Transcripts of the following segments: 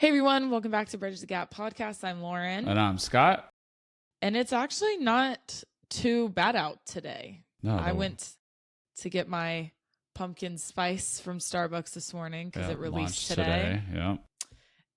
Hey everyone, welcome back to Bridge the Gap podcast. I'm Lauren. And I'm Scott. And it's actually not too bad out today. I went to get my pumpkin spice from Starbucks this morning because it released today. Yeah.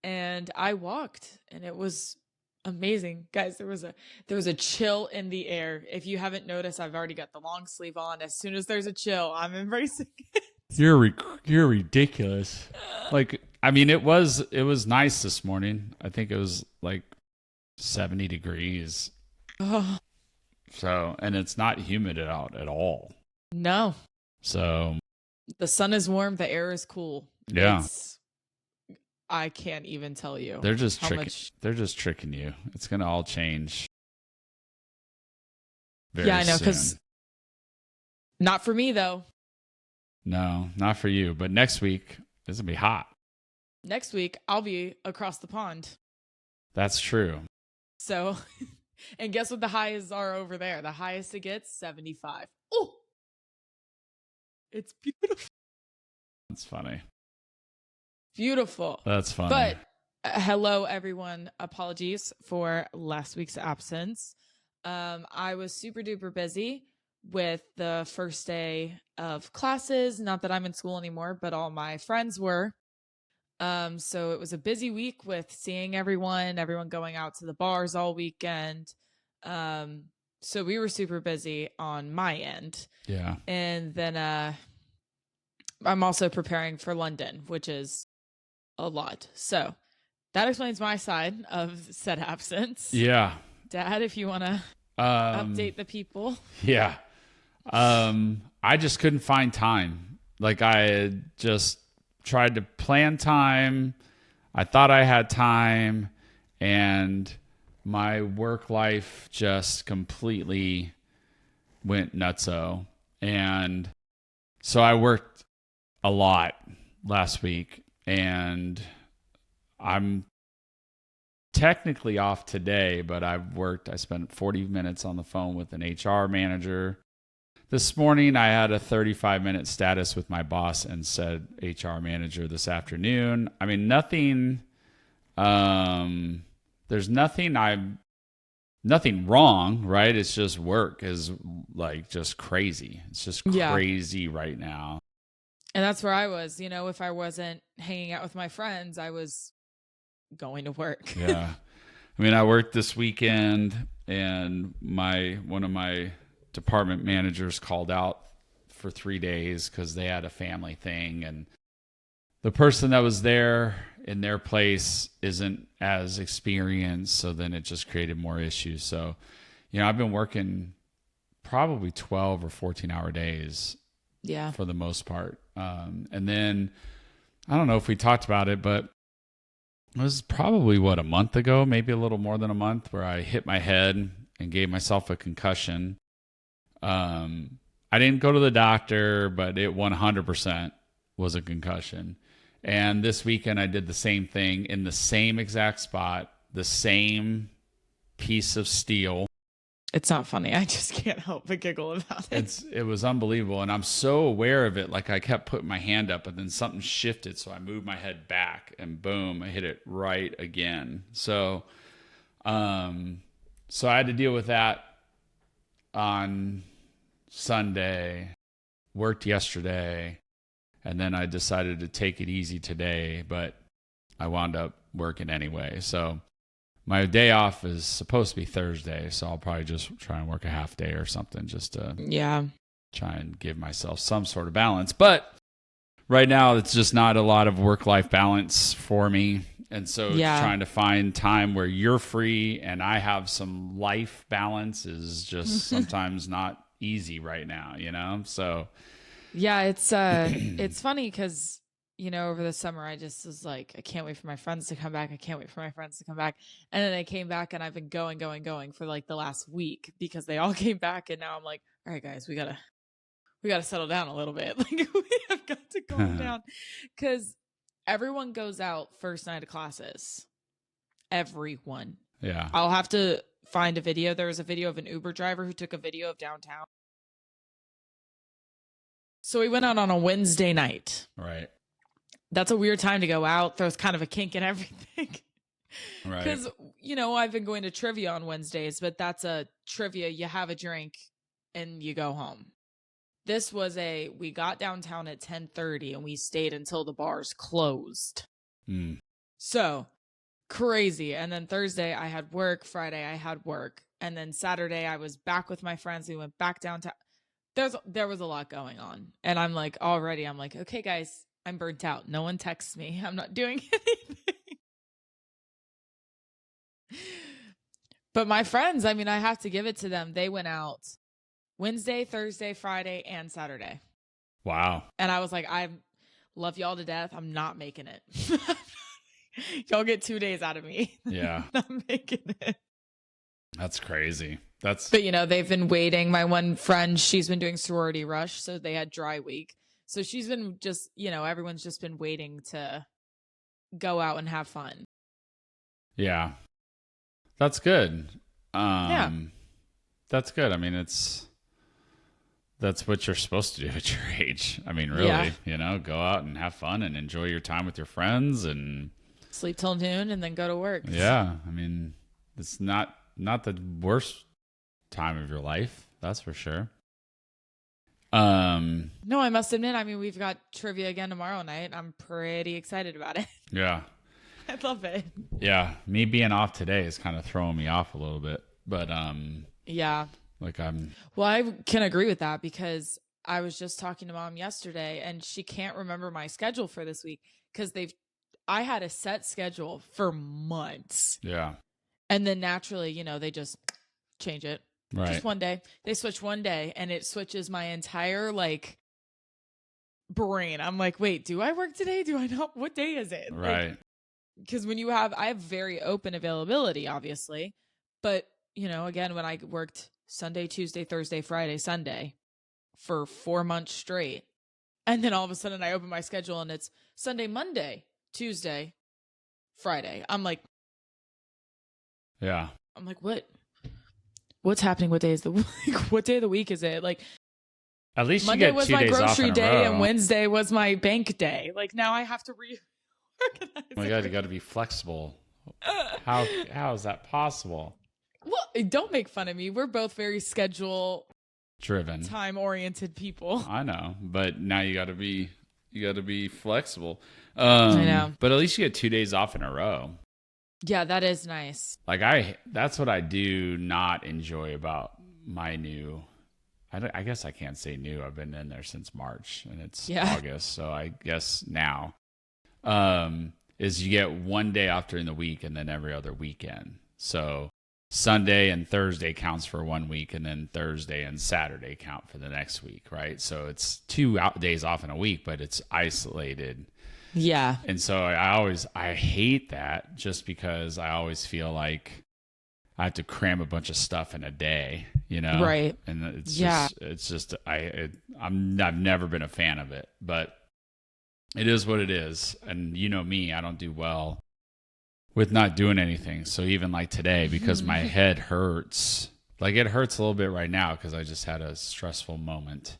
And I walked and it was amazing. Guys, there was a chill in the air. If you haven't noticed, I've already got the long sleeve on. As soon as there's a chill, I'm embracing it. You're ridiculous. It was nice this morning. I think it was like 70 degrees. Oh. So, and it's not humid out at all. No. So the sun is warm, the air is cool. Yeah. I can't even tell you. They're just tricking you. It's going to all change. Yeah, I know, because not for me though. No, not for you. But next week, it's going to be hot. Next week, I'll be across the pond. That's true. So, and guess what the highs are over there? The highest it gets, 75. Oh, it's beautiful. That's funny. Beautiful. That's funny. But hello, everyone. Apologies for last week's absence. I was super duper busy with the first day of classes. Not that I'm in school anymore, but all my friends were. So it was a busy week with seeing everyone going out to the bars all weekend. So we were super busy on my end. Yeah. And then I'm also preparing for London, which is a lot. So that explains my side of said absence. Yeah. Dad, if you want to update the people. Yeah. I just couldn't find time. Like, I had just tried to plan time. I thought I had time, and my work life just completely went nutso. And so I worked a lot last week, and I'm technically off today, but I spent 40 minutes on the phone with an HR manager. This morning, I had a 35-minute status with my boss and said HR manager this afternoon. I mean, nothing, there's nothing wrong, right? It's just work is like just crazy. It's just crazy right now. And that's where I was. You know, if I wasn't hanging out with my friends, I was going to work. Yeah. I mean, I worked this weekend, and one of my department managers called out for 3 days because they had a family thing, and the person that was there in their place isn't as experienced, so then it just created more issues. So, I've been working probably 12 or 14-hour days for the most part. And then I don't know if we talked about it, but it was probably a month ago, maybe a little more than a month, where I hit my head and gave myself a concussion. I didn't go to the doctor, but it 100% was a concussion. And this weekend I did the same thing in the same exact spot, the same piece of steel. It's not funny. I just can't help but giggle about it. It was unbelievable. And I'm so aware of it. Like, I kept putting my hand up, and then something shifted. So I moved my head back, and boom, I hit it right again. So I had to deal with that on Sunday, worked yesterday, and then I decided to take it easy today, but I wound up working anyway. So my day off is supposed to be Thursday, so I'll probably just try and work a half day or something just to try and give myself some sort of balance. But right now, it's just not a lot of work-life balance for me. And so trying to find time where you're free and I have some life balance is just sometimes not easy right now, So yeah, it's funny because over the summer I just was like, I can't wait for my friends to come back. And then they came back, and I've been going for like the last week because they all came back, and now I'm like, all right, guys, we gotta settle down a little bit. Like, we have got to calm down because everyone goes out first night of classes. Everyone. Yeah. I'll have to find a video. There was a video of an Uber driver who took a video of downtown. So we went out on a Wednesday night. Right. that's a weird time to go out. There's kind of a kink in everything. Right. Because, you know, I've been going to trivia on Wednesdays, but that's a trivia. You have a drink and you go home. This was we got downtown at 10:30 and we stayed until the bars closed. So crazy. And then Thursday I had work. Friday I had work. And then Saturday I was back with my friends. We went back downtown. There was a lot going on. And I'm like, okay, guys, I'm burnt out. No one texts me. I'm not doing anything. But my friends, I mean, I have to give it to them. They went out Wednesday, Thursday, Friday, and Saturday. Wow. And I was like, I love y'all to death. I'm not making it. Y'all get 2 days out of me. Yeah. I'm not making it. That's crazy. But, you know, they've been waiting. My one friend, she's been doing sorority rush. So they had dry week. So she's been just, you know, everyone's just been waiting to go out and have fun. Yeah. That's good. Yeah. That's good. I mean, that's what you're supposed to do at your age. I mean, really, Yeah. you know, go out and have fun and enjoy your time with your friends and sleep till noon and then go to work. Yeah. I mean, it's not the worst time of your life. That's for sure. No, I must admit, I mean, we've got trivia again tomorrow night. I'm pretty excited about it. Yeah. I love it. Yeah. Me being off today is kind of throwing me off a little bit, but, yeah. Like Well, I can agree with that because I was just talking to Mom yesterday and she can't remember my schedule for this week because I had a set schedule for months. Yeah. And then naturally, you know, they just change it. Right. Just one day. They switch one day and it switches my entire brain. I'm like, wait, do I work today? Do I not? What day is it? Right. Because I have very open availability, obviously. But, you know, again, when I worked Sunday, Tuesday, Thursday, Friday, Sunday for 4 months straight. And then all of a sudden I open my schedule and it's Sunday, Monday, Tuesday, Friday. I'm like, yeah. I'm like, what's happening? What day is what day of the week is it? Like, at least Monday you get was 2 my days off in grocery a day row. and Wednesday was my bank day. Like now I have to reorganize. Oh my God, you got to be flexible. How is that possible? Well, don't make fun of me. We're both very schedule driven, time oriented people. I know, but now you got to be flexible. I know, but at least you get 2 days off in a row. Yeah, that is nice. Like that's what I do not enjoy about my new. I guess I can't say new. I've been in there since March and it's August, so I guess now. Is you get 1 day off during the week and then every other weekend. So Sunday and Thursday counts for 1 week, and then Thursday and Saturday count for the next week, right? So it's 2 days off in a week, but it's isolated. Yeah. And so I hate that just because I always feel like I have to cram a bunch of stuff in a day, you know? Right. And I've never been a fan of it, but it is what it is. And you know me, I don't do well with not doing anything. So even like today, because my head hurts, like it hurts a little bit right now because I just had a stressful moment.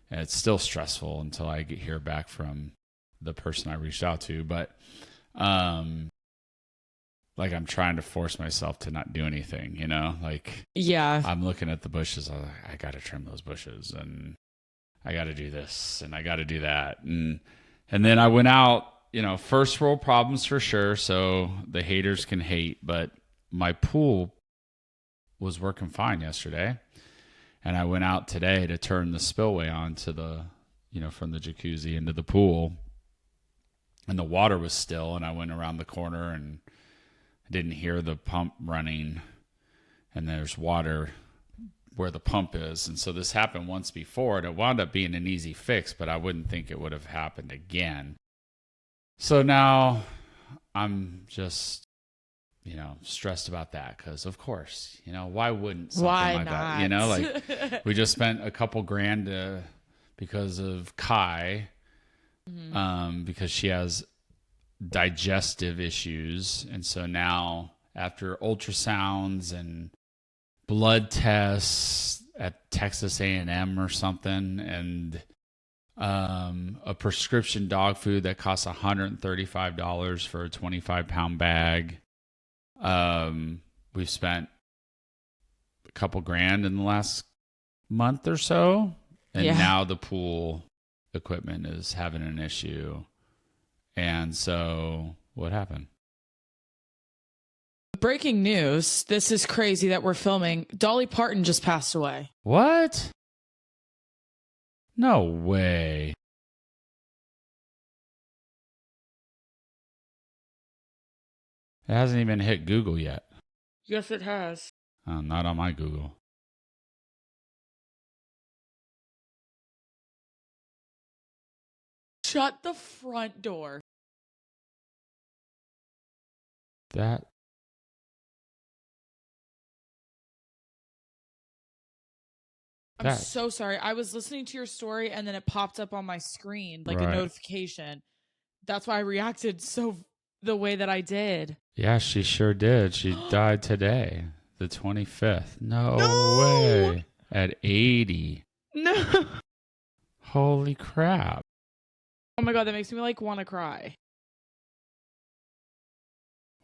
And it's still stressful until I hear back from the person I reached out to. But like I'm trying to force myself to not do anything, you know? Like I'm looking at the bushes. I got to trim those bushes and I got to do this and I got to do that. And then I went out, you know, first world problems for sure. So the haters can hate, but my pool was working fine yesterday. And I went out today to turn the spillway on to the, you know, from the jacuzzi into the pool. And the water was still. And I went around the corner and I didn't hear the pump running. And there's water where the pump is. And so this happened once before. And it wound up being an easy fix, but I wouldn't think it would have happened again. So now I'm just, you know, stressed about that because, of course, you know, why wouldn't something like that? You know, like we just spent a couple grand because of Kai, because she has digestive issues. And so now after ultrasounds and blood tests at Texas A&M or something, and A prescription dog food that costs $135 for a 25-pound bag. We've spent a couple grand in the last month or so, and now the pool equipment is having an issue. And so what happened? Breaking news. This is crazy that we're filming. Dolly Parton just passed away. What? No way. It hasn't even hit Google yet. Yes, it has. Oh, not on my Google. Shut the front door. I'm so sorry. I was listening to your story and then it popped up on my screen like a Right. notification. That's why I reacted the way that I did. Yeah, she sure did. She died today, the 25th. No way. At 80. No. Holy crap. Oh my God, that makes me like want to cry.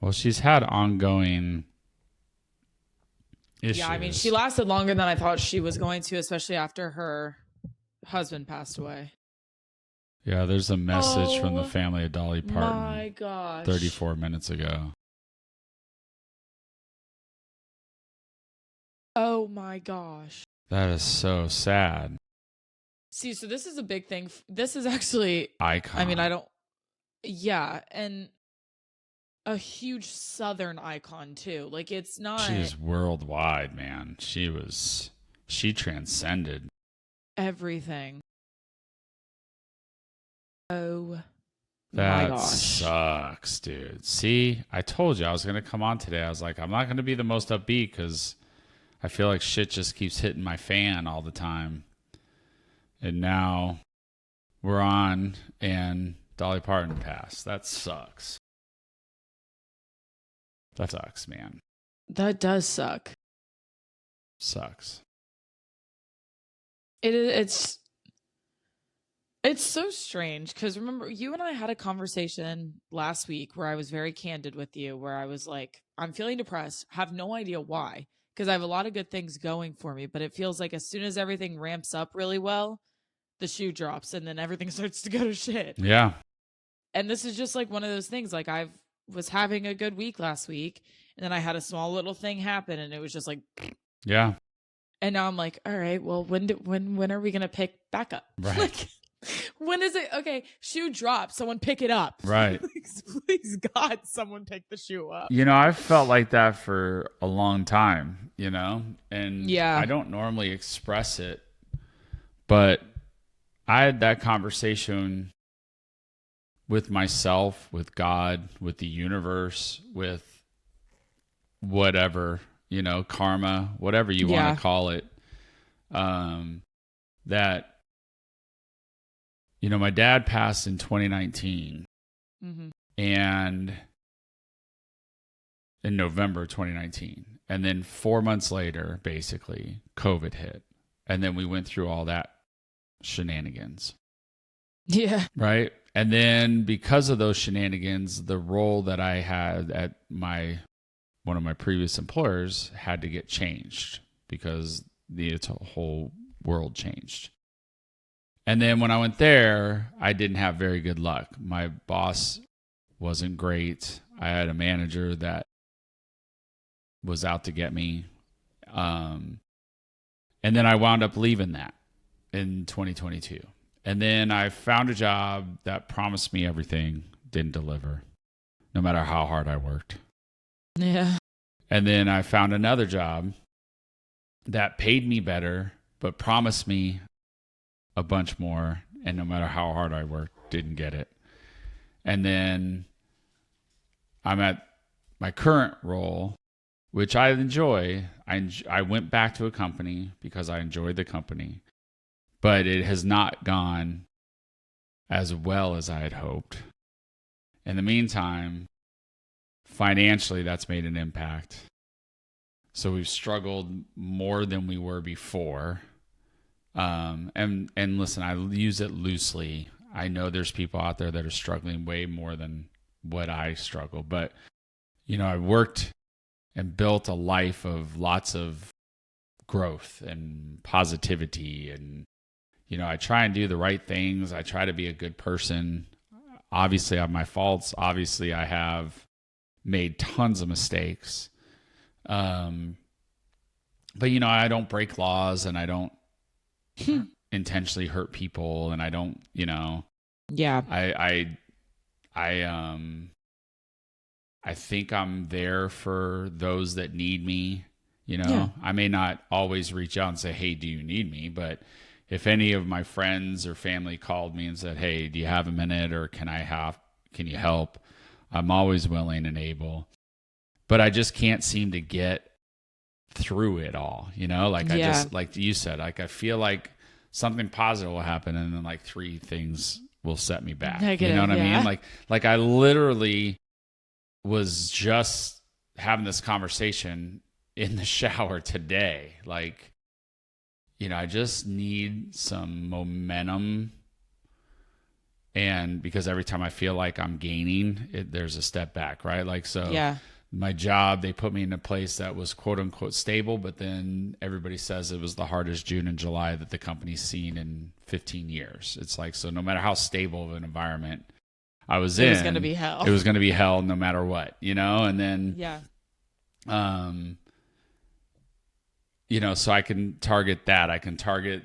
Well, she's had ongoing issues. Yeah, I mean, she lasted longer than I thought she was going to, especially after her husband passed away. Yeah, there's a message from the family of Dolly Parton. My gosh. 34 minutes ago. Oh my gosh. That is so sad. See, so this is a big thing. This is actually Icon. I mean, and a huge Southern icon too. Like it's not. She's worldwide, man. She transcended everything. Oh that my gosh. Sucks, dude. See, I told you I was going to come on today. I was like, I'm not going to be the most upbeat because I feel like shit just keeps hitting my fan all the time. And now we're on and Dolly Parton passed. That sucks. That sucks, man. That does suck. Sucks. It's so strange because remember, you and I had a conversation last week where I was very candid with you, where I was like, I'm feeling depressed, have no idea why, because I have a lot of good things going for me, but it feels like as soon as everything ramps up really well, the shoe drops and then everything starts to go to shit. Yeah. And this is just like one of those things. Like I was having a good week last week and then I had a small little thing happen and it was just like, yeah. And now I'm like, all right, well, when are we going to pick back up? Right. Like, when is it? Okay, shoe drop. Someone pick it up. Right. Please, God, someone pick the shoe up. You know, I've felt like that for a long time, you know? And yeah. I don't normally express it, but I had that conversation with myself, with God, with the universe, with whatever, you know, karma, whatever you want to call it. That, you know, my dad passed in 2019 and in November 2019. And then 4 months later, basically, COVID hit. And then we went through all that shenanigans. Yeah. Right. And then because of those shenanigans, the role that I had at one of my previous employers had to get changed because the whole world changed. And then when I went there, I didn't have very good luck. My boss wasn't great. I had a manager that was out to get me. And then I wound up leaving that in 2022. And then I found a job that promised me everything, didn't deliver, no matter how hard I worked. Yeah. And then I found another job that paid me better, but promised me a bunch more, and no matter how hard I worked, didn't get it. And then I'm at my current role, which I enjoy. I went back to a company because I enjoyed the company, but it has not gone as well as I had hoped. In the meantime, financially, that's made an impact. So we've struggled more than we were before. And listen, I use it loosely. I know there's people out there that are struggling way more than what I struggle, but I worked and built a life of lots of growth and positivity, and I try and do the right things. I try to be a good person. Obviously I have my faults. Obviously I have made tons of mistakes. But I don't break laws, and I don't intentionally hurt people, and I don't, Yeah. I think I'm there for those that need me. Yeah. I may not always reach out and say, "Hey, do you need me?" But if any of my friends or family called me and said, "Hey, do you have a minute, or can you help?" I'm always willing and able. But I just can't seem to get through it all, like I just, like you said, like I feel like something positive will happen, and then like three things will set me back. Negative, you know what I mean? Like I literally was just having this conversation in the shower today. Like, I just need some momentum. And because every time I feel like I'm gaining, there's a step back, right? Like, so my job, they put me in a place that was quote unquote stable, but then everybody says it was the hardest June and July that the company's seen in 15 years. It's like, so no matter how stable of an environment I was in, it was going to be hell. It was going to be hell no matter what, and then, so I can target that. I can target,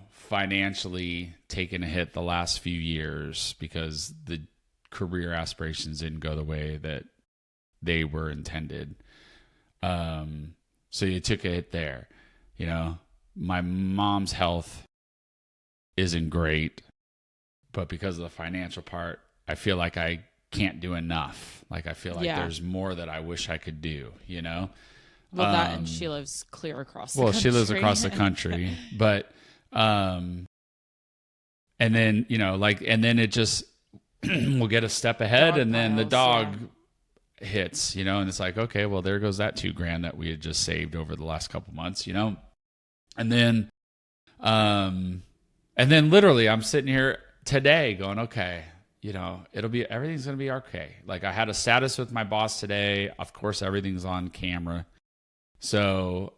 financially taking a hit the last few years because the career aspirations didn't go the way that they were intended. So you took a hit there. My mom's health isn't great, but because of the financial part, I feel like I can't do enough. Like I feel like there's more that I wish I could do, Well, that, and she lives clear across the country. Well, she lives across the country, but, and then, and then it just, we'll get a step ahead, and then the dog hits, and it's like, okay, well, there goes that $2,000 that we had just saved over the last couple months, and then literally I'm sitting here today going, okay, everything's going to be okay. Like I had a status with my boss today. Of course, everything's on camera. So,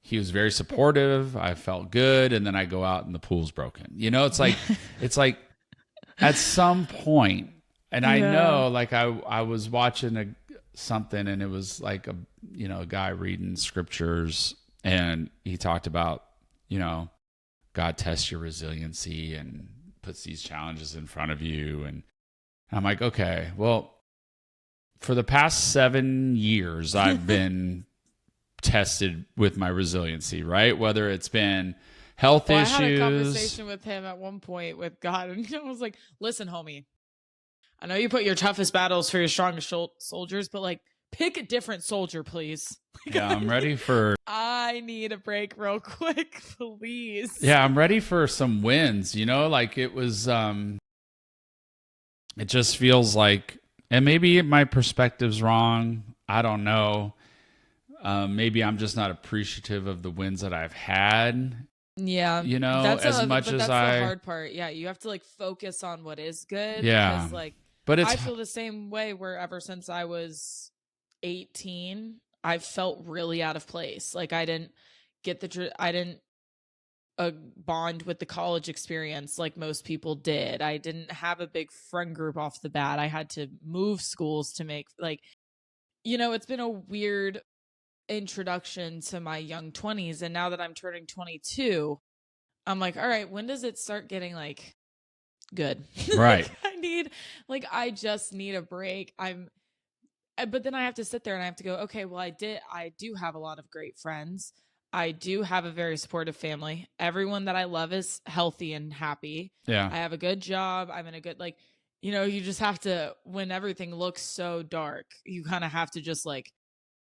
he was very supportive. I felt good. And then I go out and the pool's broken, it's like, it's like at some point, and I know, like I was watching something, and it was like a guy reading scriptures, and he talked about, God tests your resiliency and puts these challenges in front of you. And I'm like, okay, well, for the past 7 years, I've been tested with my resiliency, right? Whether it's been health issues. I had a conversation with him at one point with God, and I was like, listen, homie, I know you put your toughest battles for your strongest soldiers, but like, pick a different soldier, please. Yeah, I'm ready for... I need a break real quick, please. Yeah, I'm ready for some wins, like it was, it just feels like, and maybe my perspective's wrong. I don't know. Maybe I'm just not appreciative of the wins that I've had. Yeah. That's the hard part. Yeah. You have to like focus on what is good. Yeah. Because like, but I feel the same way where ever since I was 18, I've felt really out of place. Like I didn't bond with the college experience like most people did. I didn't have a big friend group off the bat. I had to move schools to make like, it's been a weird introduction to my young 20s. And now that I'm turning 22, I'm like, all right, when does it start getting like good? Right. I just need a break. But then I have to sit there and I have to go, okay, well, I do have a lot of great friends. I do have a very supportive family. Everyone that I love is healthy and happy. Yeah. I have a good job. I'm in a good, you just have to, when everything looks so dark, you kind of have to just like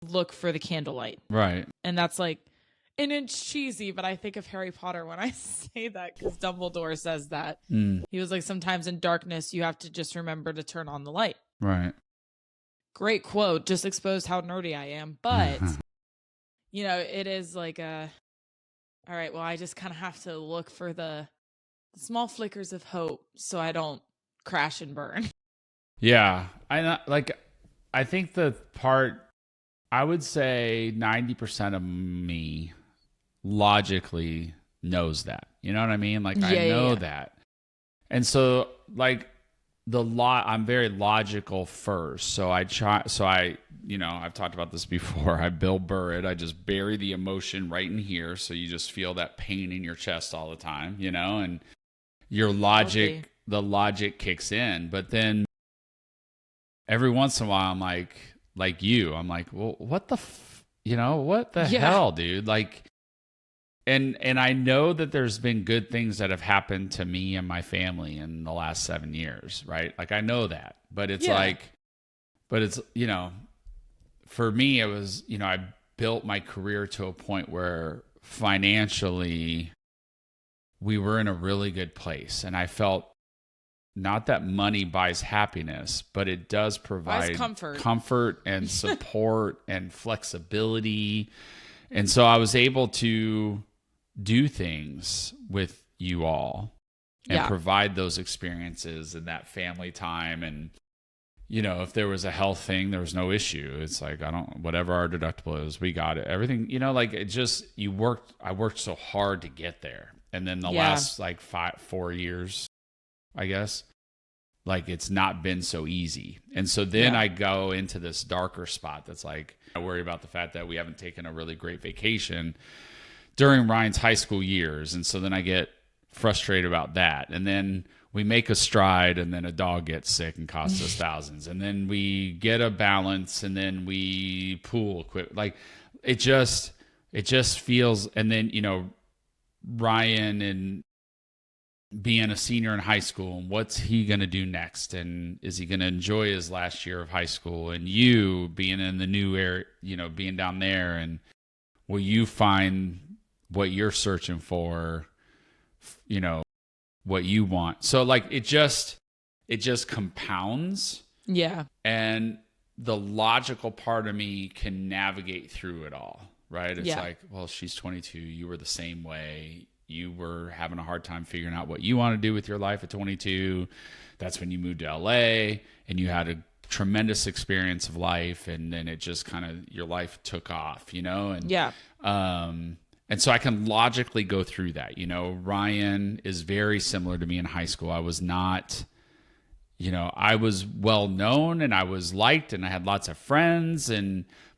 look for the candlelight. Right. And that's like, and it's cheesy, but I think of Harry Potter when I say that because Dumbledore says that. He was like, sometimes in darkness, you have to just remember to turn on the light. Right. Great quote. Just exposed how nerdy I am. But, it is like all right, well, I just kind of have to look for the small flickers of hope so I don't crash and burn. Yeah. I think the part, I would say 90% of me logically knows that. You know what I mean? Like, I Yeah, yeah, know yeah. that. And so, like, I'm very logical first. So I've talked about this before. I Bill Burr it. I just bury the emotion right in here. So you just feel that pain in your chest all the time, and Guilty. the logic kicks in. But then every once in a while, I'm I'm like, well, what the Yeah. hell, dude? Like, and I know that there's been good things that have happened to me and my family in the last 7 years, right? Like, I know that, but Yeah. it's, for me, it was, I built my career to a point where financially we were in a really good place. And I felt, not that money buys happiness, but it does Buys provide comfort. comfort and support and flexibility. And so I was able to do things with you all and Yeah. provide those experiences and that family time. And, if there was a health thing, there was no issue. It's like, whatever our deductible is, we got it. Everything, like, it just, I worked so hard to get there. And then the Yeah. last like 4 years, I guess, like, it's not been so easy. And so then Yeah. I go into this darker spot that's like, I worry about the fact that we haven't taken a really great vacation during Ryan's high school years. And so then I get frustrated about that. And then we make a stride, and then a dog gets sick and costs us thousands. And then we get a balance, and then we pool quit. Like, it just feels, and then, Ryan and being a senior in high school, and what's he going to do next, and is he going to enjoy his last year of high school, and you being in the new area, being down there, and will you find what you're searching for, what you want. So, like, it just compounds, Yeah. and the logical part of me can navigate through it all, right? It's Yeah. like, well, she's 22, you were the same way. You were having a hard time figuring out what you want to do with your life at 22. That's when you moved to LA, and you had a tremendous experience of life, and then it just kind of, your life took off, and Yeah. and so I can logically go through that. Ryan is very similar to me in high school. I was not, I was well known, and I was liked, and I had lots of friends,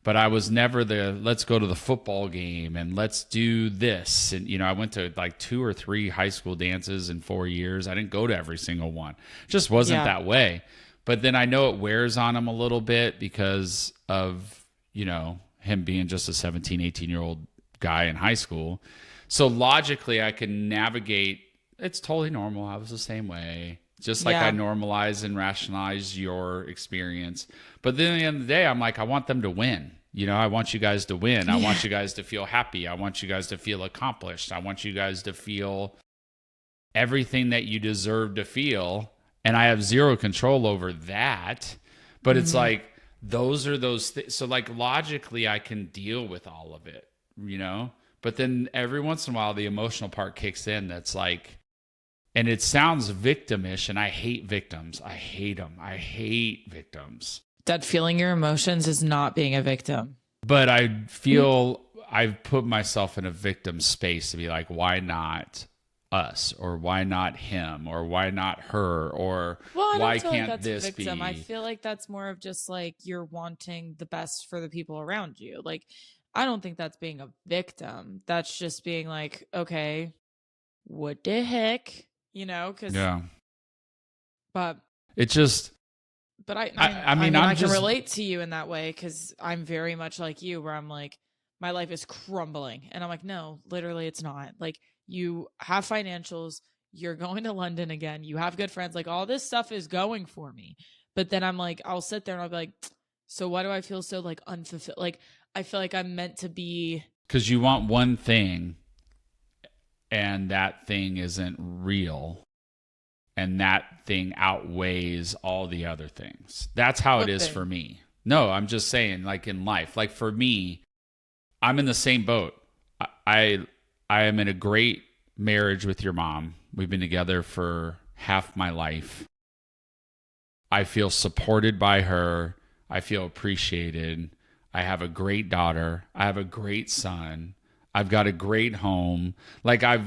but I was never let's go to the football game and let's do this. And, I went to like 2 or 3 high school dances in 4 years. I didn't go to every single one. It just wasn't Yeah. that way. But then I know it wears on him a little bit because of, him being just a 17, 18-year-old guy in high school. So logically, I can navigate. It's totally normal. I was the same way. Just like I Yeah. normalize and rationalize your experience. But then at the end of the day, I'm like, I want them to win. I want you guys to win. I want you guys to feel happy. I want you guys to feel accomplished. I want you guys to feel everything that you deserve to feel. And I have zero control over that. But it's like, those are those things. So, like, logically, I can deal with all of it, But then every once in a while, the emotional part kicks in. That's like, and it sounds victimish, and I hate victims. I hate them. I hate victims. That feeling your emotions is not being a victim. But I feel I've put myself in a victim space to be like, why not us? Or why not him? Or why not her? Or Well, I why don't feel like can't that's this victim. I be? feel like that's more of just like you're wanting the best for the people around you. Like, I don't think that's being a victim. That's just being like, okay, what the heck? Because, Yeah. but It just, I mean, mean, I'm I can just, relate to you in that way because I'm very much like you, where I'm like, my life is crumbling. And I'm like, no, literally, it's not. Like, you have financials, you're going to London again, you have good friends, like, all this stuff is going for me. But then I'm like, I'll sit there and I'll be like, so why do I feel so like unfulfilled? Like, I feel like I'm meant to be. because you want one thing, and that thing isn't real, and that thing outweighs all the other things. That's how it What is thing? for me. No, I'm just saying, like, in life, like, for me, I'm in the same boat. I I am in a great marriage with your mom. We've been together for half my life. I feel supported by her. I feel appreciated. I have a great daughter. I have a great son. I've got a great home. Like I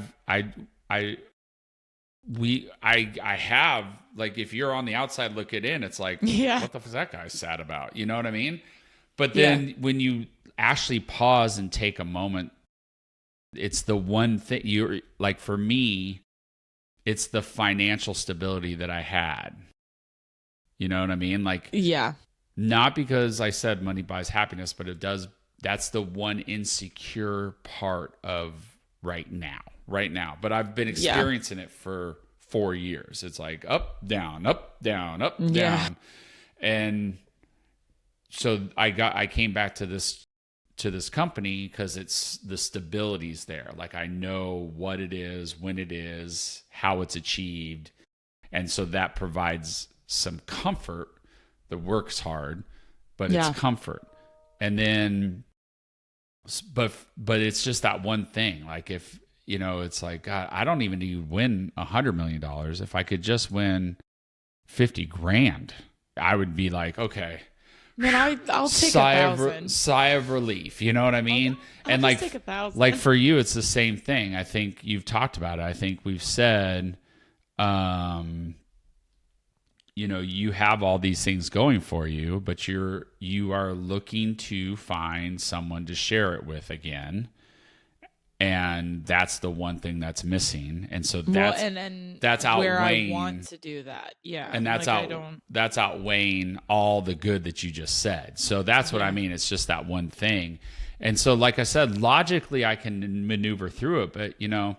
have, like, if you're on the outside looking in, it's like, Yeah. what the fuck is that guy sad about? You know what I mean? But then when you actually pause and take a moment, it's the one thing you're like, for me, it's the financial stability that I had. You know what I mean? Like, Yeah. not because I said money buys happiness, but it does. That's the one insecure part of right now. But I've been experiencing it for 4 years. It's like up, down, up, down, up, down. And so I came back to this company because it's the stability's there. Like, I know what it is, when it is, how it's achieved. And so that provides some comfort. The work's hard, but it's comfort. And then, but it's just that one thing. Like, if, you know, it's like, God, I don't even need to win $100 million. If I could just win 50 grand, I would be like, okay, man, I'll take 1,000. Sigh of relief. You know what I mean? I'll and just like, take 1,000. like for you, it's the same thing. I think you've talked about it. I think we've said, you know, you have all these things going for you, but you are looking to find someone to share it with again. And that's the one thing that's missing. And so that's, that's outweighing where I want to do that. Yeah. And that's that's outweighing all the good that you just said. So that's what I mean. It's just that one thing. And so, like I said, logically I can maneuver through it, but, you know,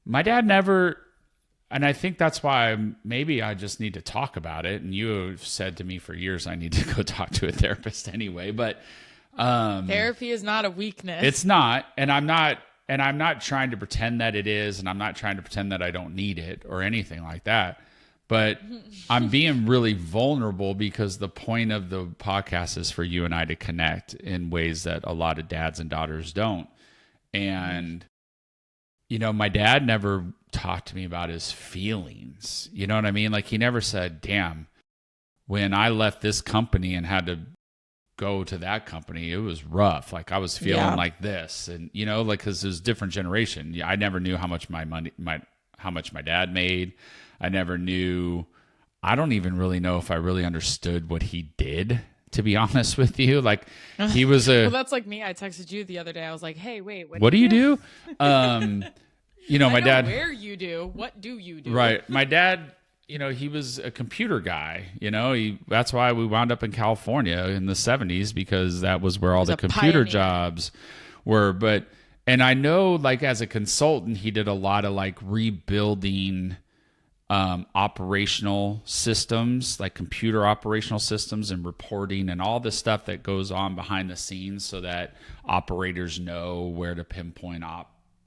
my dad never. And I think that's why maybe I just need to talk about it. And you have said to me for years, I need to go talk to a therapist anyway. But therapy is not a weakness. It's not. And I'm not trying to pretend that it is. And I'm not trying to pretend that I don't need it or anything like that. But I'm being really vulnerable because the point of the podcast is for you and I to connect in ways that a lot of dads and daughters don't. And, you know, my dad never talked to me about his feelings. You know what I mean? Like, he never said, damn, when I left this company and had to go to that company, it was rough. Like, I was feeling like this. And, you know, like, because there's different generation. I never knew how much how much my dad made. I never knew. I don't even really know if I really understood what he did, to be honest with you. Like, he was well, that's like me. I texted you the other day. I was like, hey, wait, what do you do? You know, my dad. Where you do? What do you do? Right. My dad, you know, he was a computer guy. You know, that's why we wound up in California in the 70s, because that was where all the computer jobs were. But, and I know, like, as a consultant, he did a lot of like rebuilding operational systems, like computer operational systems and reporting and all the stuff that goes on behind the scenes so that operators know where to pinpoint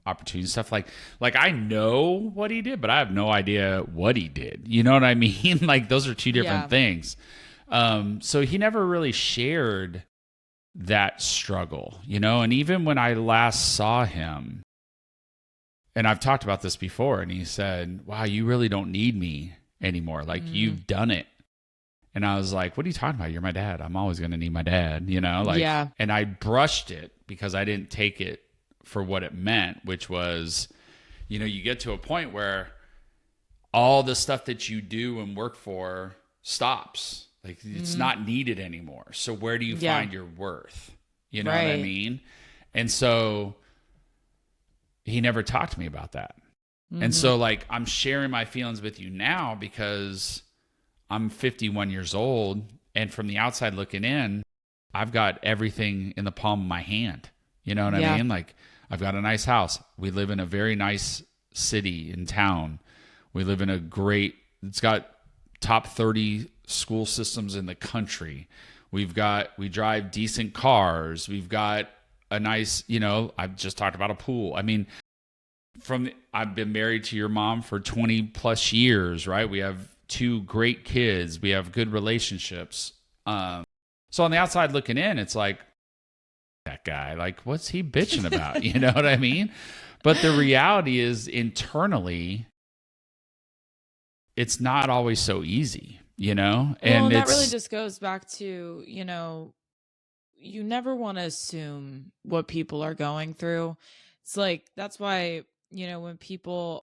opportunities, stuff like I know what he did, but I have no idea what he did. You know what I mean? Like, those are two different things. So he never really shared that struggle, you know? And even when I last saw him, and I've talked about this before, and he said, wow, you really don't need me anymore. Like, you've done it. And I was like, what are you talking about? You're my dad. I'm always going to need my dad, you know? Like, and I brushed it because I didn't take it for what it meant, which was, you know, you get to a point where all the stuff that you do and work for stops. Like, it's not needed anymore. So where do you find your worth? You know what I mean? And so he never talked to me about that. And so, like, I'm sharing my feelings with you now because I'm 51 years old, and from the outside looking in, I've got everything in the palm of my hand. You know what I mean? Like, I've got a nice house. We live in a very nice city in town. We live in it's got top 30 school systems in the country. We drive decent cars. We've got a nice, you know, I've just talked about a pool. I mean, I've been married to your mom for 20 plus years, right? We have 2 great kids. We have good relationships. So on the outside looking in, it's like, that guy, like, what's he bitching about? You know what I mean? But the reality is internally, it's not always so easy, And that really just goes back to, you never want to assume what people are going through. It's like, that's why, when people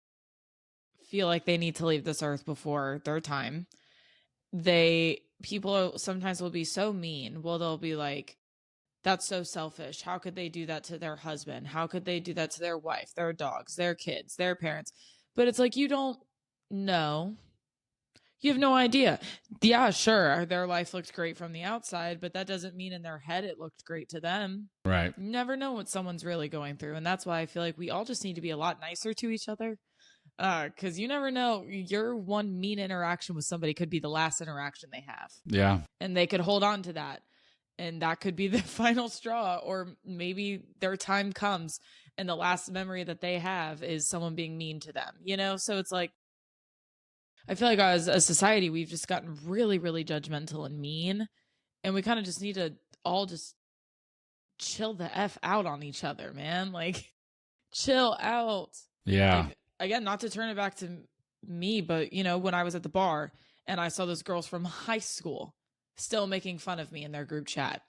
feel like they need to leave this earth before their time, people sometimes will be so mean. Well, they'll be like, that's so selfish. How could they do that to their husband? How could they do that to their wife, their dogs, their kids, their parents? But it's like, you don't know. You have no idea. Yeah, sure, their life looked great from the outside, but that doesn't mean in their head it looked great to them. Right. You never know what someone's really going through. And that's why I feel like we all just need to be a lot nicer to each other. Because you never know, your one mean interaction with somebody could be the last interaction they have. Yeah. And they could hold on to that. And that could be the final straw. Or maybe their time comes and the last memory that they have is someone being mean to them. So it's like, I feel like as a society, we've just gotten really, really judgmental and mean. And we kind of just need to all just chill the F out on each other, man. Like, chill out. Yeah. Like, again, not to turn it back to me, but, when I was at the bar and I saw those girls from high school still making fun of me in their group chat.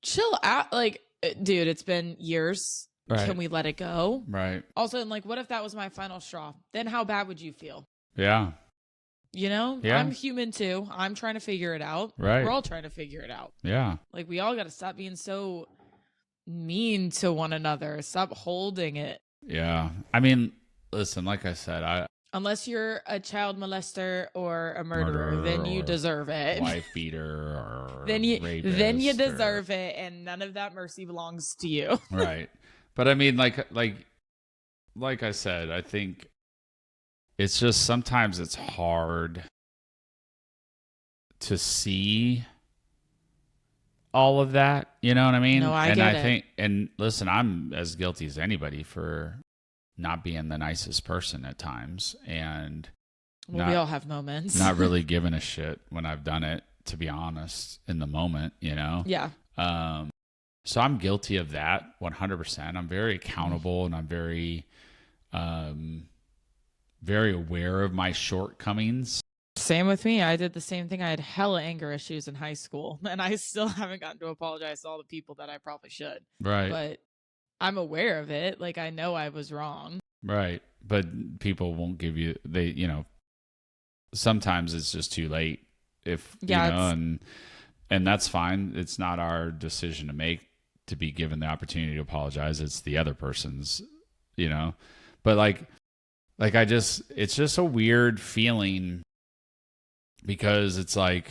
Chill out. Like, dude, it's been years. Right. Can we let it go? Right. Also, and like, what if that was my final straw? Then how bad would you feel? Yeah. Yeah. I'm human too. I'm trying to figure it out. Right. We're all trying to figure it out. Yeah. Like, we all got to stop being so mean to one another. Stop holding it. Yeah. I mean, listen, like I said, unless you're a child molester or a murderer, then you deserve it. Wife beater or then you deserve it, and none of that mercy belongs to you. Right. But I mean, like I said, I think it's just sometimes it's hard to see all of that. You know what I mean? No, I get it. Think, and listen, I'm as guilty as anybody for not being the nicest person at times, and we all have moments. Not really giving a shit when I've done it, to be honest, in the moment. Yeah. So I'm guilty of that 100%. I'm very accountable, and I'm very, very aware of my shortcomings. Same with me. I did the same thing. I had hella anger issues in high school, and I still haven't gotten to apologize to all the people that I probably should. Right. But I'm aware of it. Like, I know I was wrong. Right. But people won't give you, sometimes it's just too late and that's fine. It's not our decision to make, to be given the opportunity to apologize. It's the other person's, but it's just a weird feeling, because it's like,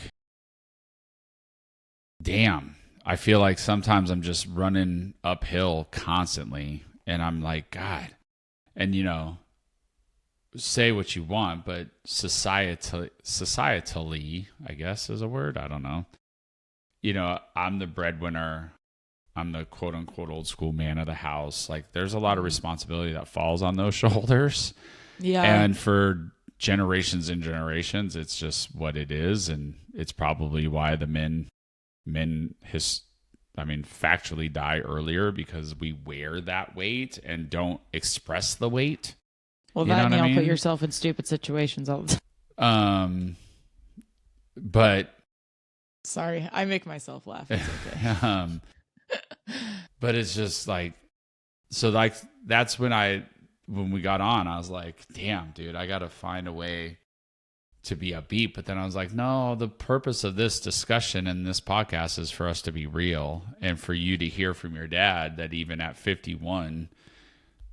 damn, I feel like sometimes I'm just running uphill constantly, and I'm like, God, and say what you want, but societally, I guess is a word. I don't know. I'm the breadwinner. I'm the quote unquote old school man of the house. Like, there's a lot of responsibility that falls on those shoulders. Yeah. And for generations and generations, it's just what it is. And it's probably why the men factually die earlier, because we wear that weight and don't express the weight. Well, you'll put yourself in stupid situations all the time. But sorry, I make myself laugh. It's okay. But it's just like, so like, that's when we got on, I was like, damn, dude, I got to find a way to be upbeat. But then I was like, no, the purpose of this discussion and this podcast is for us to be real, and for you to hear from your dad that even at 51,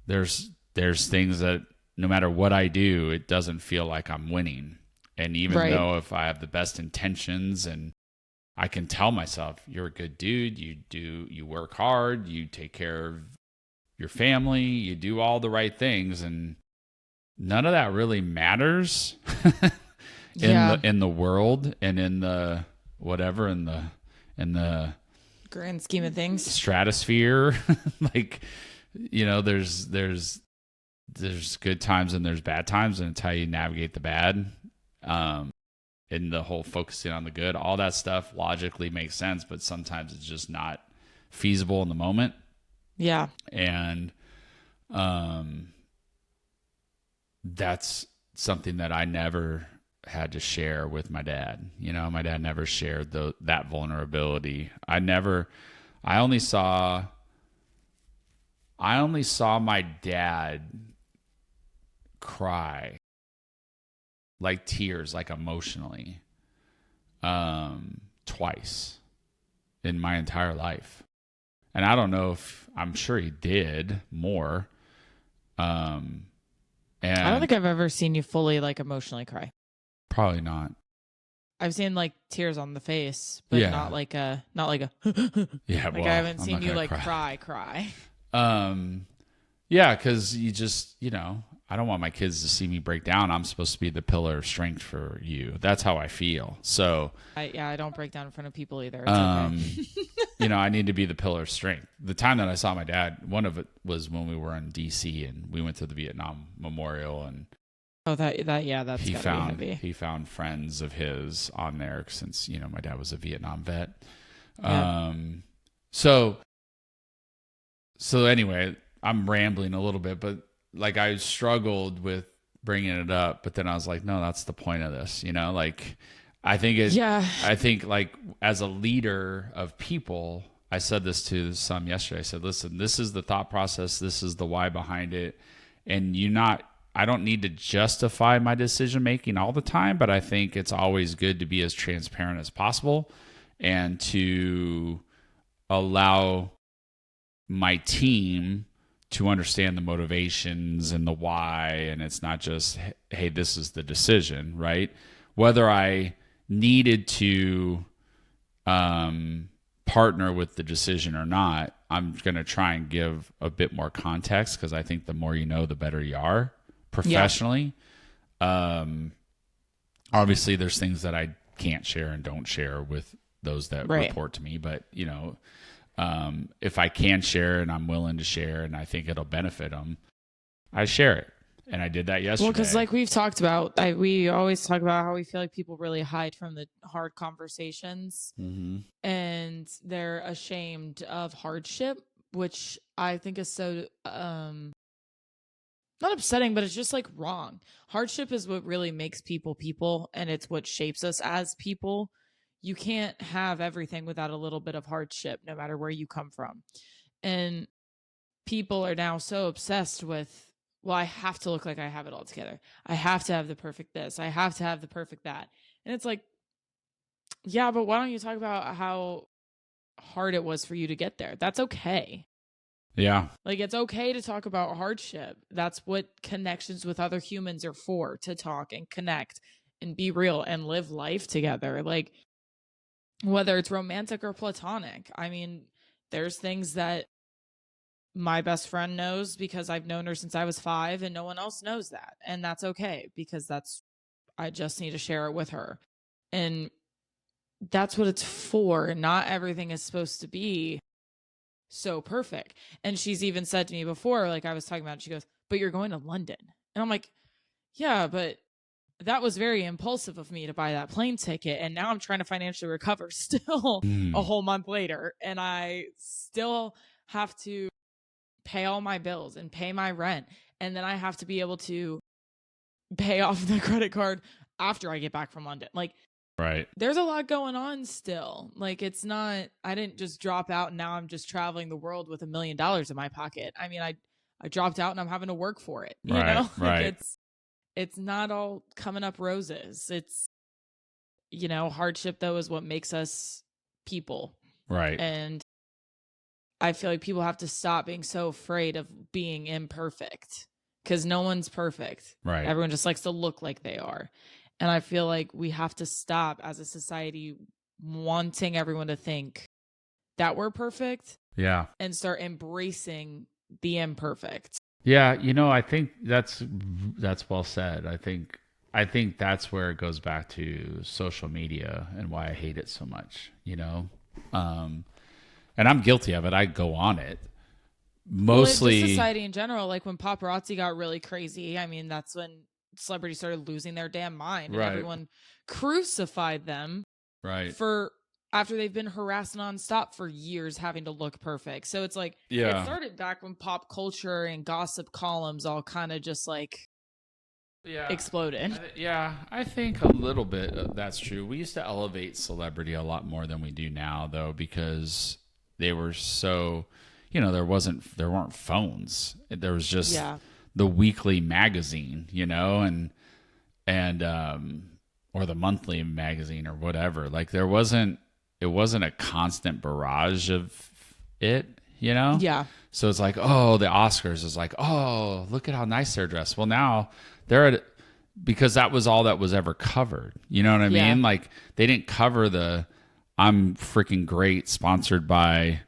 there's things that no matter what I do, it doesn't feel like I'm winning. And even though if I have the best intentions, and I can tell myself, you're a good dude, you work hard, you take care of your family, you do all the right things, and none of that really matters in the world, and in the whatever, in the grand scheme of things, stratosphere. Like, there's good times and there's bad times, and it's how you navigate the bad. And the whole focusing on the good, all that stuff logically makes sense, but sometimes it's just not feasible in the moment. Yeah. And That's something that I never had to share with my dad. You know, my dad never shared that vulnerability. I only saw my dad cry, like tears, like emotionally, twice in my entire life. And I don't know if, I'm sure he did more. And I don't think I've ever seen you fully like emotionally cry. probably not. I've seen like tears on the face, but Yeah. not like a Yeah. like Well, I haven't I'm seen not you gonna like cry. cry. Yeah, because you just, I don't want my kids to see me break down. I'm supposed to be the pillar of strength for you. That's how I feel. So, I don't break down in front of people either. It's okay. I need to be the pillar of strength. The time that I saw my dad, one of it was when we were in DC and we went to the Vietnam Memorial, and Oh, that's gotta be heavy. he found friends of his on there since, my dad was a Vietnam vet. Yeah. So anyway, I'm rambling a little bit, but like I struggled with bringing it up, but then I was like, no, that's the point of this, like I think like as a leader of people, I said this to some yesterday. I said, listen, this is the thought process. This is the why behind it. And I don't need to justify my decision making all the time, but I think it's always good to be as transparent as possible and to allow my team to understand the motivations and the why. And it's not just, hey, this is the decision, right? Whether I needed to partner with the decision or not, I'm going to try and give a bit more context, because I think the more you know, the better you are professionally. Yeah. Obviously, there's things that I can't share and don't share with those that report to me, but if I can share and I'm willing to share and I think it'll benefit them, I share it. And I did that yesterday. Well, because like we've talked about, we always talk about how we feel like people really hide from the hard conversations, and they're ashamed of hardship, which I think is so not upsetting, but it's just like wrong. Hardship is what really makes people, and it's what shapes us as people. You can't have everything without a little bit of hardship, no matter where you come from. And people are now so obsessed with, well, I have to look like I have it all together. I have to have the perfect this. I have to have the perfect that. And it's like, yeah, but why don't you talk about how hard it was for you to get there? That's okay. Yeah. Like, it's okay to talk about hardship. That's what connections with other humans are for, to talk and connect and be real and live life together. Like, whether it's romantic or platonic. I mean, there's things that my best friend knows because I've known her since I was 5, and no one else knows that. And that's okay, because I just need to share it with her. And that's what it's for. Not everything is supposed to be so perfect. And she's even said to me before, like I was talking about, she goes, but you're going to London. And I'm like, yeah, but that was very impulsive of me to buy that plane ticket. And now I'm trying to financially recover still a whole month later. And I still have to pay all my bills and pay my rent. And then I have to be able to pay off the credit card after I get back from London. Like, right. There's a lot going on still. Like, it's not, I didn't just drop out and now I'm just traveling the world with $1 million in my pocket. I mean, I dropped out and I'm having to work for it. You know? Like, it's not all coming up roses. It's, hardship though is what makes us people. Right. And I feel like people have to stop being so afraid of being imperfect, because no one's perfect. Right. Everyone just likes to look like they are. And I feel like we have to stop as a society wanting everyone to think that we're perfect. Yeah. And start embracing the imperfect. Yeah, I think that's well said. I think that's where it goes back to social media and why I hate it so much, and I'm guilty of it. I go on it mostly. Well, society in general, like when paparazzi got really crazy, I mean, that's when celebrities started losing their damn mind, and everyone crucified them right. for after they've been harassed nonstop for years having to look perfect. So it's like it Yeah. started back when pop culture and gossip columns all kind of just like Yeah. exploded. Yeah, I think a little bit that's true. We used to elevate celebrity a lot more than we do now, though, because they were so, there weren't phones. There was just Yeah. the weekly magazine, and or the monthly magazine or whatever. Like it wasn't a constant barrage of it. Yeah. So it's like, oh, the Oscars is like, oh, look at how nice they're dressed. Well, now they're at, because that was all that was ever covered. You know what I Yeah. mean? Like they didn't cover the I'm freaking great sponsored by,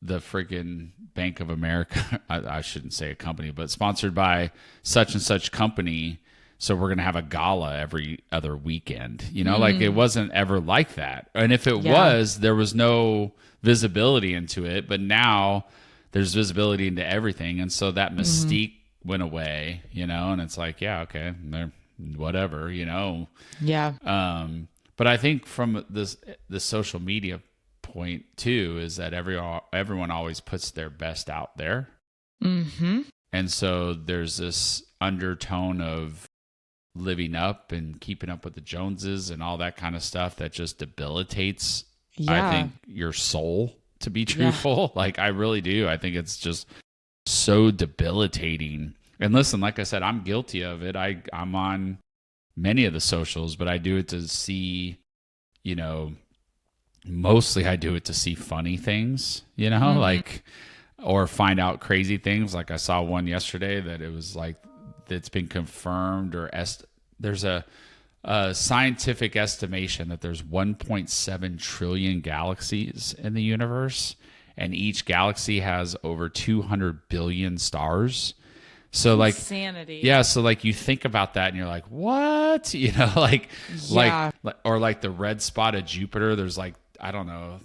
the freaking Bank of America. I shouldn't say a company, but sponsored by such and such company. So we're going to have a gala every other weekend. Like it wasn't ever like that. And if it was, there was no visibility into it. But now there's visibility into everything. And so that mystique went away, and it's like, yeah, okay, whatever, Yeah. But I think from the social media point too is that everyone always puts their best out there. Mm-hmm. And so there's this undertone of living up and keeping up with the Joneses and all that kind of stuff that just debilitates, I think, your soul, to be truthful. Like I really do. I think it's just so debilitating. And listen, like I said, I'm guilty of it. I'm on many of the socials, but I do it to see, mostly I do it to see funny things, like, or find out crazy things. Like I saw one yesterday that it was like, it's been confirmed or there's a scientific estimation that there's 1.7 trillion galaxies in the universe, and each galaxy has over 200 billion stars. So like insanity. Yeah, so like you think about that and you're like, what? Like or like the red spot of Jupiter, there's like, I don't know,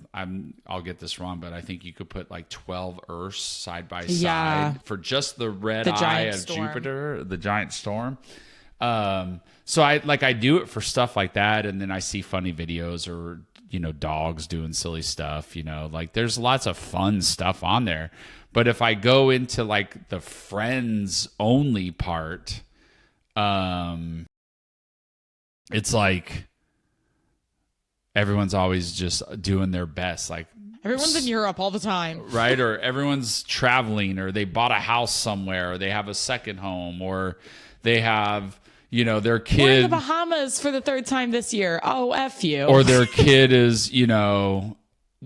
I'll get this wrong, but I think you could put like 12 Earths side by side for just the red eye of Jupiter, the giant storm. So I do it for stuff like that, and then I see funny videos or dogs doing silly stuff, like there's lots of fun stuff on there. But if I go into like the friends only part, it's like everyone's always just doing their best. Like everyone's in Europe all the time. Right? Or everyone's traveling, or they bought a house somewhere, or they have a second home, or they have, their kid. We're in the Bahamas for the third time this year. Oh, F you. Or their kid is,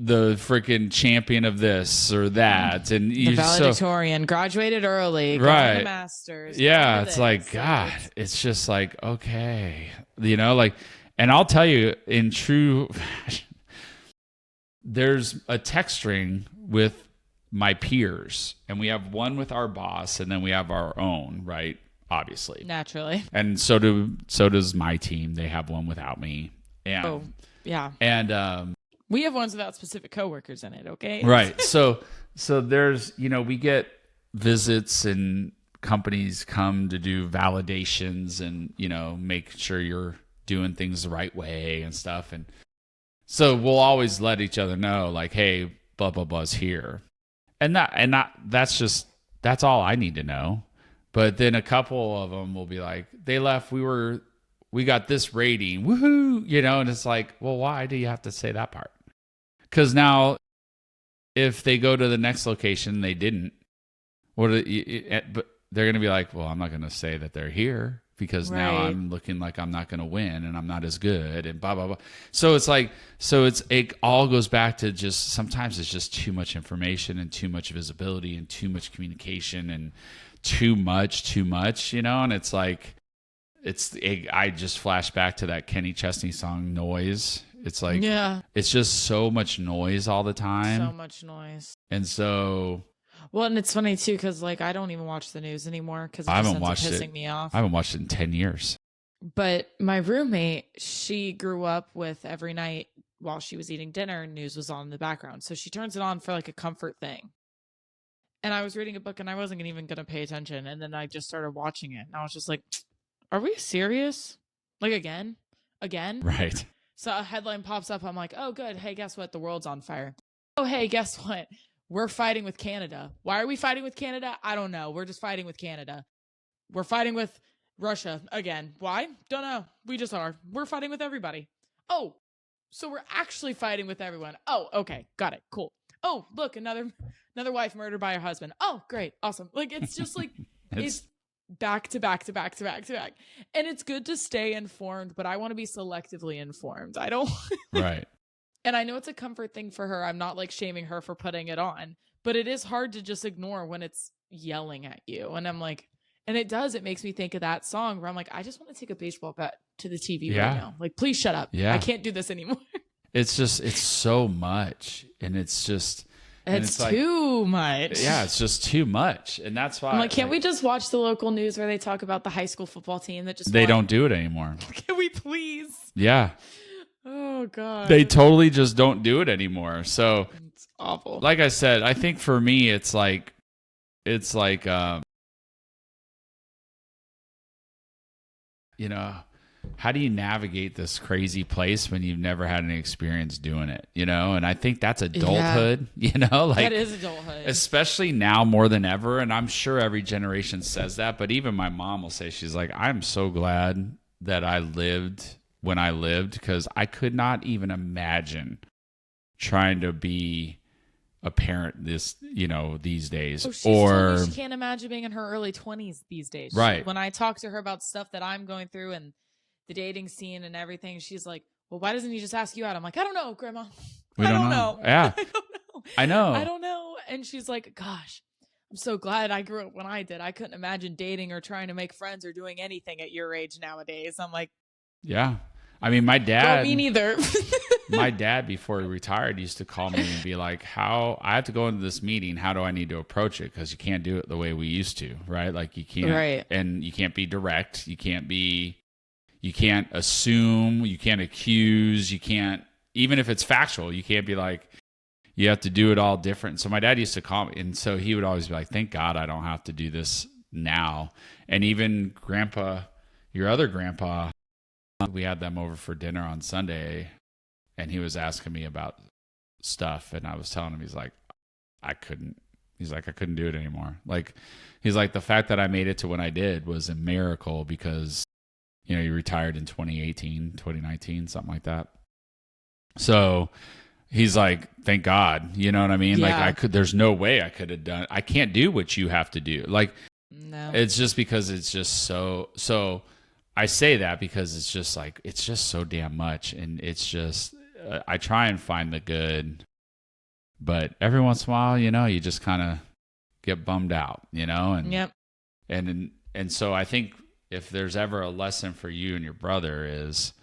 the freaking champion of this or that, and the valedictorian, graduated early, right? Got the masters. Yeah, it's like, God, it's just like, okay, like, and I'll tell you, in true, there's a text string with my peers, and we have one with our boss, and then we have our own, right? Obviously, naturally, and so does my team. They have one without me, and and we have ones without specific coworkers in it, okay? Right. So there's, we get visits and companies come to do validations and, make sure you're doing things the right way and stuff. And so we'll always let each other know, like, hey, blah, blah, blah's here. And that's all I need to know. But then a couple of them will be like, they left, we got this rating, woohoo, and it's like, well, why do you have to say that part? Because now, if they go to the next location, they didn't. But they're going to be like, well, I'm not going to say that they're here because now I'm looking like I'm not going to win and I'm not as good and blah, blah, blah. So it's like, it all goes back to just, sometimes it's just too much information and too much visibility and too much communication and too much, and it's like, I just flash back to that Kenny Chesney song, Noise. It's like, it's just so much noise all the time. So much noise. And so, well, and it's funny too, because like I don't even watch the news anymore because it just ends up pissing me off. I haven't watched it in 10 years. But my roommate, she grew up with every night while she was eating dinner, news was on in the background. So she turns it on for like a comfort thing. And I was reading a book and I wasn't even going to pay attention. And then I just started watching it. And I was just like, are we serious? Like again? Right. So a headline pops up. I'm like, oh, good. Hey, guess what? The world's on fire. Oh, hey, guess what? We're fighting with Canada. Why are we fighting with Canada? I don't know. We're just fighting with Canada. We're fighting with Russia again. Why? Don't know. We just are. We're fighting with everybody. Oh, so we're actually fighting with everyone. Oh, okay. Got it. Cool. Oh, look, another wife murdered by her husband. Oh, great. Awesome. Like, it's just like, it's back to back to back to back to back. And it's good to stay informed, but I want to be selectively informed. I don't. Right. And I know it's a comfort thing for her. I'm not like shaming her for putting it on, but it is hard to just ignore when it's yelling at you. And I'm like, and it makes me think of that song where I'm like, I just want to take a baseball bat to the TV right now. Like, please shut up. Yeah. I can't do this anymore. It's so much. And it's just, it's too much. Yeah, it's just too much. And that's why I'm like, can't we just watch the local news where they talk about the high school football team that just they don't do it anymore? Can we please? Yeah. Oh God. They totally just don't do it anymore. So it's awful. Like I said, I think for me it's like you know, how do you navigate this crazy place when you've never had any experience doing it, you know? And I think that's adulthood, you know, like that is adulthood, especially now more than ever. And I'm sure every generation says that, but even my mom will say, she's like, I'm so glad that I lived when I lived, because I could not even imagine trying to be a parent these days. Oh, told me she can't imagine being in her early 20s these days. Right. When I talk to her about stuff that I'm going through and the dating scene and everything, she's like, well, why doesn't he just ask you out? I'm like, I don't know, Grandma. I don't know. Yeah. I don't know. I know. I don't know. And she's like, gosh, I'm so glad I grew up when I did. I couldn't imagine dating or trying to make friends or doing anything at your age nowadays. I'm like, yeah. I mean, my dad. Me neither. My dad, before he retired, used to call me and be like, I have to go into this meeting. How do I need to approach it? Because you can't do it the way we used to, right? Like you can't, right. And you can't be direct. You can't assume, you can't accuse, you can't, even if it's factual, you can't be like, you have to do it all different. So my dad used to call me, and so he would always be like, thank God I don't have to do this now. And even your other grandpa, we had them over for dinner on Sunday, and he was asking me about stuff, and I was telling him, I couldn't do it anymore. Like, he's like, the fact that I made it to when I did was a miracle, because, you know, he retired in 2019, something like that. So he's like, thank God, you know what I mean? Yeah. Like there's no way I could have done, I can't do what you have to do. Like, no, it's just because it's just so I say that because it's just like, it's just so damn much. And it's just, I try and find the good, but every once in a while, you know, you just kind of get bummed out, you know? And, yep. And so I think if there's ever a lesson for you and your brother is,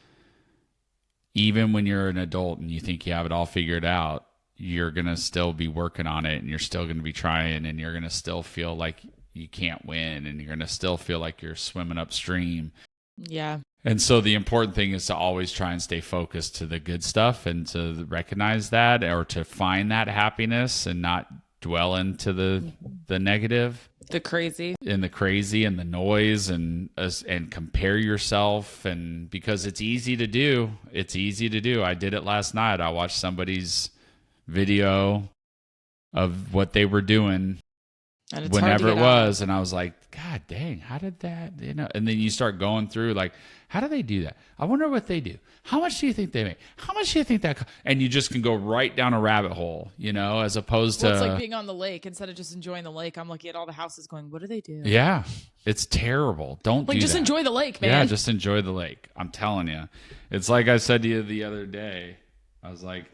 even when you're an adult and you think you have it all figured out, you're going to still be working on it, and you're still going to be trying, and you're going to still feel like you can't win, and you're going to still feel like you're swimming upstream. Yeah. And so the important thing is to always try and stay focused to the good stuff, and to recognize that, or to find that happiness and not dwell into the negative, the crazy and the noise, and compare yourself. And because it's easy to do. I did it last night. I watched somebody's video of what they were doing whenever it was, and I was like, God dang, how did that, you know? And then you start going through, like, how do they do that? I wonder what they do. How much do you think they make? How much do you think that? And you just can go right down a rabbit hole, you know, as opposed to. It's like being on the lake. Instead of just enjoying the lake, I'm looking at all the houses going, what do they do? Yeah, it's terrible. Don't do just that. Enjoy the lake, man. Yeah, just enjoy the lake. I'm telling you. It's like I said to you the other day. I was like,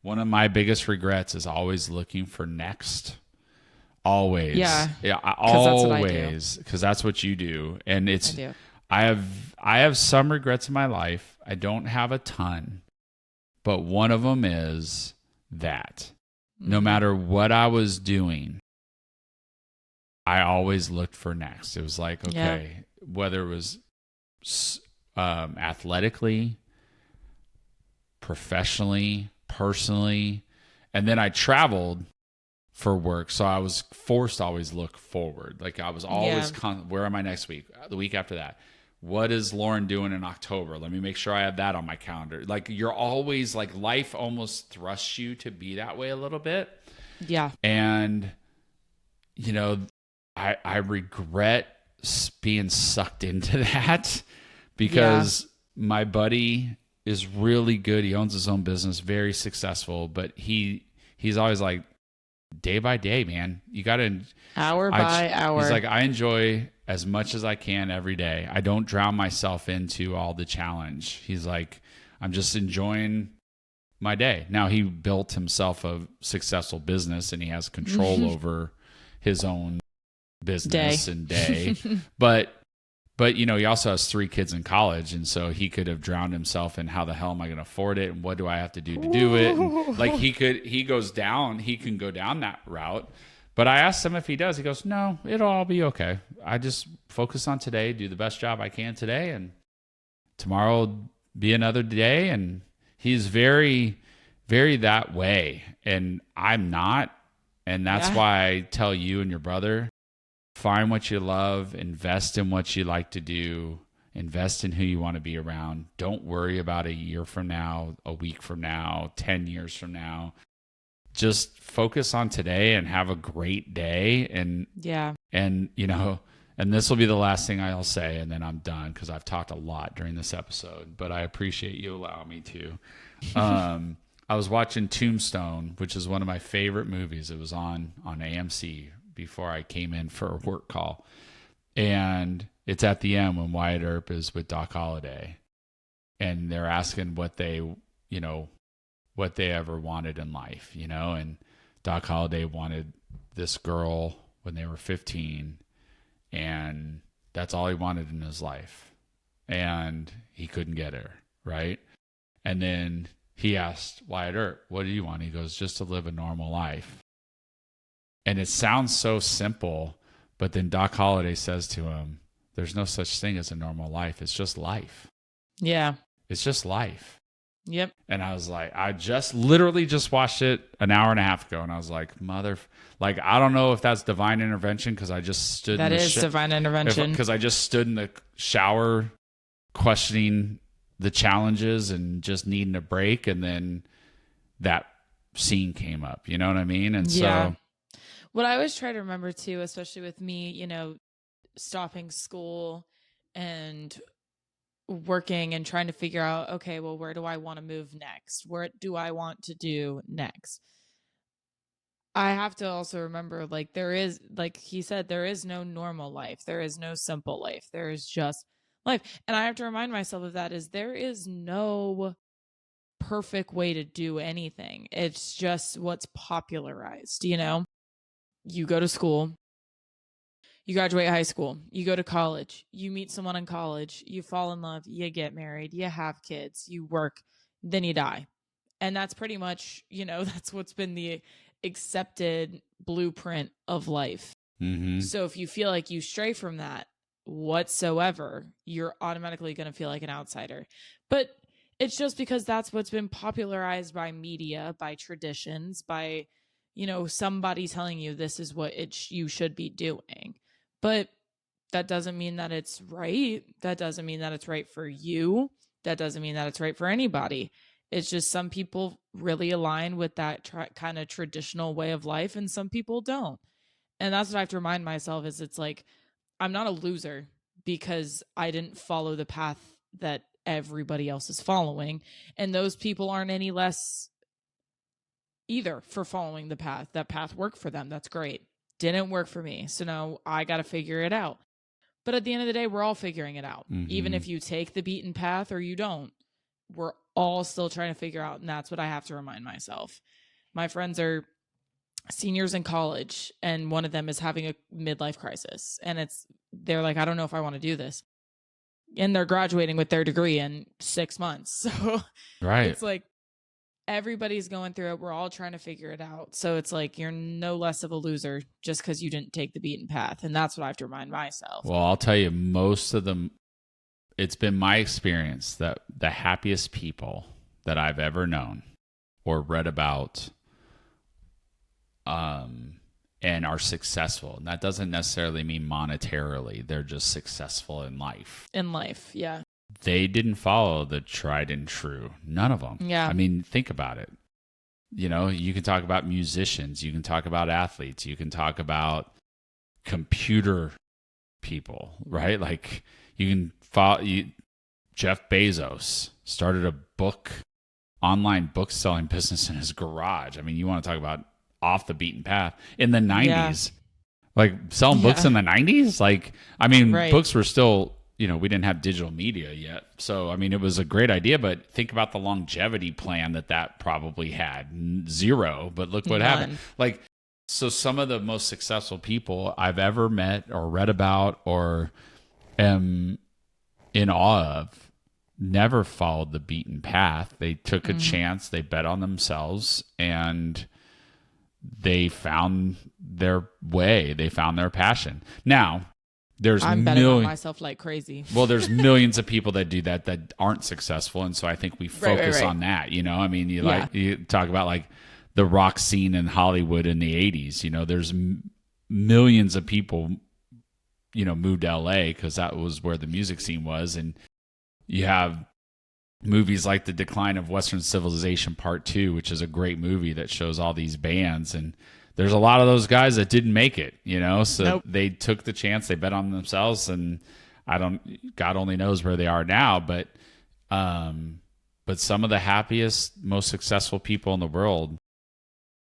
one of my biggest regrets is always looking for next. Always. Yeah, always. Because that's what you do. And it's. I do. I have some regrets in my life. I don't have a ton, but one of them is that no matter what I was doing, I always looked for next. It was like, okay, whether it was athletically, professionally, personally, and then I traveled for work, so I was forced to always look forward. Like I was always, where am I next week? The week after that. what is Lauren doing in October? Let me make sure I have that on my calendar. Like, you're always like, life almost thrusts you to be that way a little bit. Yeah. And, you know, I regret being sucked into that because my buddy is really good. He owns his own business, very successful, but he's always like, day by day, man, you got to hour by hour. He's like, I enjoy as much as I can every day. I don't drown myself into all the challenge. He's like, I'm just enjoying my day. Now, he built himself a successful business and he has control over his own business and day. But you know, he also has 3 kids in college, and so he could have drowned himself in how the hell am I going to afford it, and what do I have to do to do it? And like, he can go down that route. But I asked him if he does. He goes, no, it'll all be okay. I just focus on today, do the best job I can today, and tomorrow will be another day. And he's very, very that way, and I'm not. And that's why I tell you and your brother, find what you love, invest in what you like to do, invest in who you want to be around. Don't worry about a year from now, a week from now, 10 years from now. Just focus on today and have a great day. And you know, and this will be the last thing I'll say, and then I'm done because I've talked a lot during this episode, but I appreciate you allowing me to. I was watching Tombstone, which is one of my favorite movies. It was on AMC before I came in for a work call. And it's at the end when Wyatt Earp is with Doc Holliday. And they're asking what they ever wanted in life, you know? And Doc Holliday wanted this girl when they were 15. And that's all he wanted in his life. And he couldn't get her, right? And then he asked Wyatt Earp, what do you want? He goes, just to live a normal life. And it sounds so simple, but then Doc Holliday says to him, there's no such thing as a normal life. It's just life. Yeah. It's just life. Yep. And I was like, I literally just watched it an hour and a half ago. And I was like, I don't know if that's divine intervention because I just stood That is divine intervention. Because I just stood in the shower questioning the challenges and just needing a break. And then that scene came up. You know what I mean? And so... What I always try to remember too, especially with me, you know, stopping school and working and trying to figure out, okay, well, where do I want to move next? What do I want to do next? I have to also remember, like, there is, like he said, there is no normal life. There is no simple life. There is just life. And I have to remind myself of that, is there is no perfect way to do anything. It's just what's popularized, you know? You go to school, you graduate high school, you go to college, you meet someone in college, you fall in love, you get married, you have kids, you work, then you die. And that's pretty much, you know, that's what's been the accepted blueprint of life. Mm-hmm. So if you feel like you stray from that whatsoever, you're automatically going to feel like an outsider. But it's just because that's what's been popularized by media, by traditions, by, you know, somebody telling you this is what you should be doing. But that doesn't mean that it's right. That doesn't mean that it's right for you. That doesn't mean that it's right for anybody. It's just some people really align with that kind of traditional way of life and some people don't. And that's what I have to remind myself is it's like, I'm not a loser because I didn't follow the path that everybody else is following. And those people aren't any less either for following the path. That path worked for them. That's great. Didn't work for me. So now I got to figure it out. But at the end of the day, we're all figuring it out. Mm-hmm. Even if you take the beaten path or you don't, we're all still trying to figure out. And that's what I have to remind myself. My friends are seniors in college and one of them is having a midlife crisis. And they're like, I don't know if I want to do this. And they're graduating with their degree in 6 months. So right. It's like, everybody's going through it. We're all trying to figure it out. So it's like, you're no less of a loser just because you didn't take the beaten path. And that's what I have to remind myself. Well, I'll tell you, most of them, it's been my experience that the happiest people that I've ever known or read about and are successful. And that doesn't necessarily mean monetarily. They're just successful in life. In life, yeah. They didn't follow the tried and true. None of them. Yeah. I mean, think about it. You know, you can talk about musicians. You can talk about athletes. You can talk about computer people, right? Like you can follow Jeff Bezos started a online book selling business in his garage. I mean, you want to talk about off the beaten path in the 90s, like selling books in the 90s. Like, I mean, books were still, you know, we didn't have digital media yet. So, I mean, it was a great idea, but think about the longevity plan that probably had. Zero, but look what happened. Like, so some of the most successful people I've ever met or read about or am in awe of never followed the beaten path. They took a chance, they bet on themselves, and they found their way. They found their passion. Now, I'm betting on myself like crazy. Well, there's millions of people that do that aren't successful, and so I think we focus on that. You know, I mean, you talk about like the rock scene in Hollywood in the 80s. You know, there's millions of people, you know, moved to LA because that was where the music scene was, and you have movies like The Decline of Western Civilization Part 2, which is a great movie that shows all these bands, and there's a lot of those guys that didn't make it, you know, so they took the chance, they bet on themselves, and God only knows where they are now, but some of the happiest, most successful people in the world,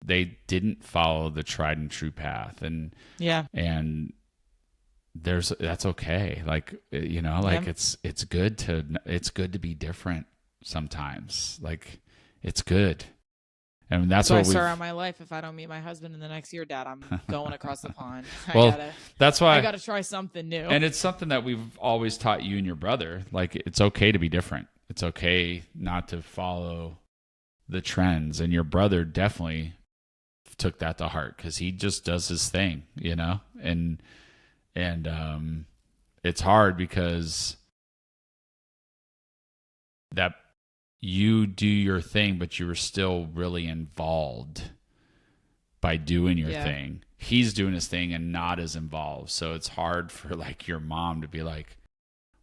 they didn't follow the tried and true path, and that's okay. Like, you know, like it's good to be different sometimes. Like, it's good. And that's what I start my life. If I don't meet my husband in the next year, Dad, I'm going across the pond. That's why I got to try something new. And it's something that we've always taught you and your brother. Like, it's okay to be different. It's okay not to follow the trends. And your brother definitely took that to heart because he just does his thing, you know? And it's hard because that you do your thing, but you were still really involved by doing your thing. He's doing his thing and not as involved. So it's hard for like your mom to be like,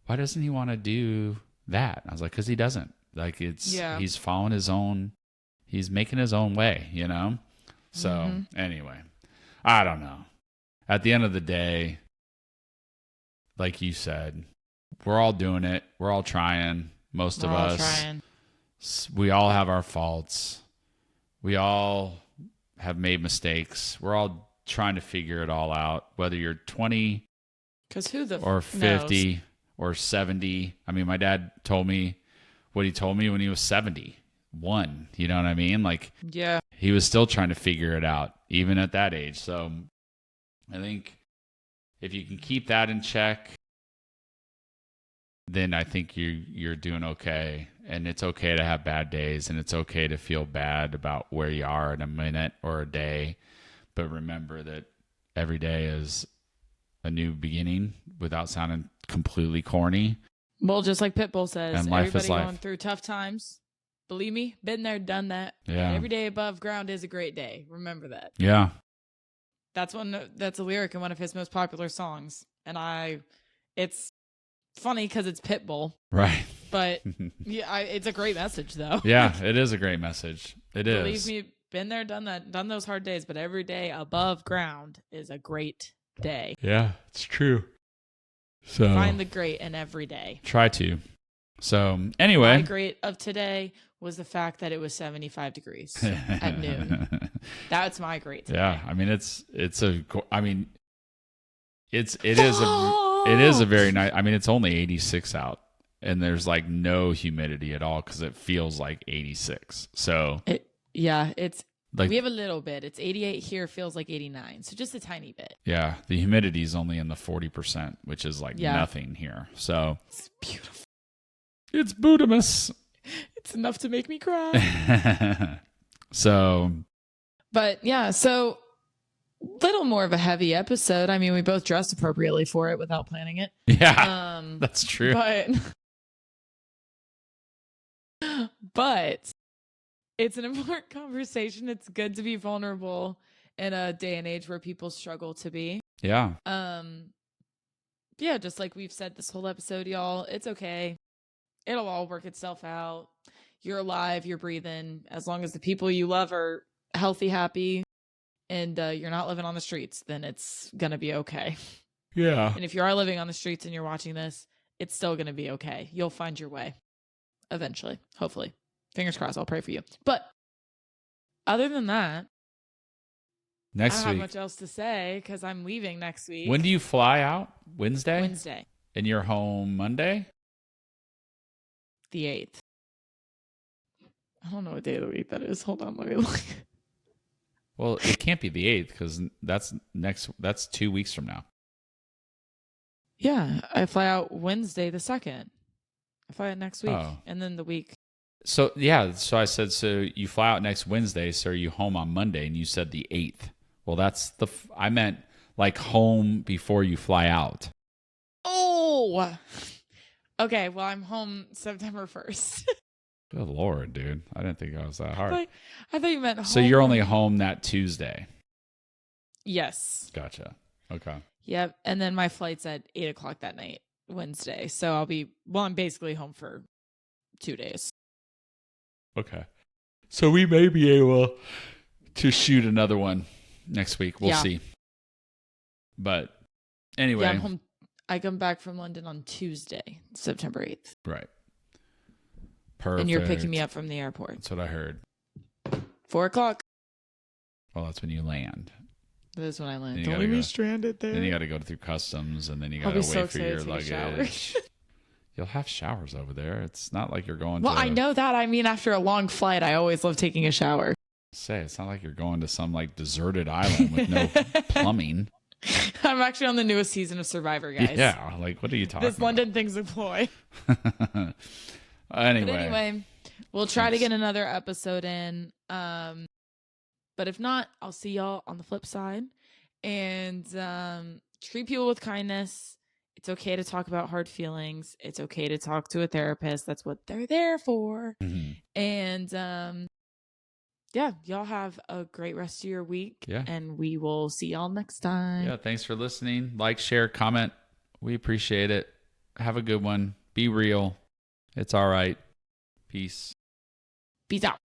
why doesn't he want to do that? I was like, because he doesn't. Like, he's following his own, he's making his own way, you know? So anyway, I don't know. At the end of the day, like you said, we're all doing it. We're all trying. Most of us. We all have our faults. We all have made mistakes. We're all trying to figure it all out. Whether you're 20 or 50 knows? Or 70. I mean, my dad told me what he told me when he was 71. You know what I mean? Like, he was still trying to figure it out, even at that age. So I think if you can keep that in check, then I think you're doing okay. And it's okay to have bad days, and it's okay to feel bad about where you are in a minute or a day. But remember that every day is a new beginning, without sounding completely corny. Well, just like Pitbull says, and life everybody is life. Going through tough times. Believe me, been there, done that. Yeah. Every day above ground is a great day. Remember that. Yeah. That's a lyric in one of his most popular songs. And it's funny because it's Pitbull. Right. But it's a great message, though. Yeah, it is a great message. It is. Believe me, been there, done that, done those hard days, but every day above ground is a great day. Yeah, it's true. So find the great in every day. Try to. So anyway. My great of today was the fact that it was 75 degrees at noon. That's my great today. Yeah, I mean it is a very nice. I mean, it's only 86 out, and there's like no humidity at all because it feels like 86. So it's like, we have a little bit. It's 88 here, feels like 89, so just a tiny bit. Yeah, the humidity is only in the 40%, which is like nothing here. So it's beautiful. It's Budamus. It's enough to make me cry. So, but yeah, so little more of a heavy episode. I mean, we both dressed appropriately for it without planning it. Yeah, that's true. But it's an important conversation. It's good to be vulnerable in a day and age where people struggle to be. Yeah. Yeah, just like we've said this whole episode, y'all, it's okay. It'll all work itself out. You're alive, you're breathing. As long as the people you love are healthy, happy, and you're not living on the streets, then it's going to be okay. Yeah. And if you are living on the streets and you're watching this, it's still going to be okay. You'll find your way eventually, hopefully. Fingers crossed, I'll pray for you. But other than that, I don't have much else to say because I'm leaving next week. When do you fly out? Wednesday? Wednesday. And you're home Monday? The 8th. I don't know what day of the week that is. Hold on, let me look. Well, it can't be the 8th because that's 2 weeks from now. Yeah, I fly out Wednesday the 2nd. I fly out next week, and then the week. So, yeah, so I said, so you fly out next Wednesday, so are you home on Monday? And you said the 8th. Well, I meant like home before you fly out. Oh! Okay, well, I'm home September 1st. Good Lord, dude. I didn't think that was that hard. I thought you meant home. So you're only home that Tuesday? Yes. Gotcha. Okay. Yep. And then my flight's at 8 o'clock that night, Wednesday. So I'm basically home for 2 days. Okay. So we may be able to shoot another one next week. We'll see. But anyway. Yeah, I'm home. I come back from London on Tuesday, September 8th. Right. Perfect. And you're picking me up from the airport. That's what I heard. 4 o'clock. Well, that's when you land. That is when I land. Don't leave me stranded there. Then you got to go through customs, and then you got to wait for your luggage. You'll have showers over there. It's not like you're going Well, I know that. I mean, after a long flight, I always love taking a shower. It's not like you're going to some like deserted island with no plumbing. I'm actually on the newest season of Survivor, guys. Yeah, like what are you talking about? This London thing's a ploy. Anyway, we'll try to get another episode in. But if not, I'll see y'all on the flip side. And treat people with kindness. It's okay to talk about hard feelings. It's okay to talk to a therapist. That's what they're there for. Mm-hmm. And yeah, y'all have a great rest of your week. Yeah. And we will see y'all next time. Yeah, thanks for listening. Like, share, comment. We appreciate it. Have a good one. Be real. It's all right. Peace. Peace out.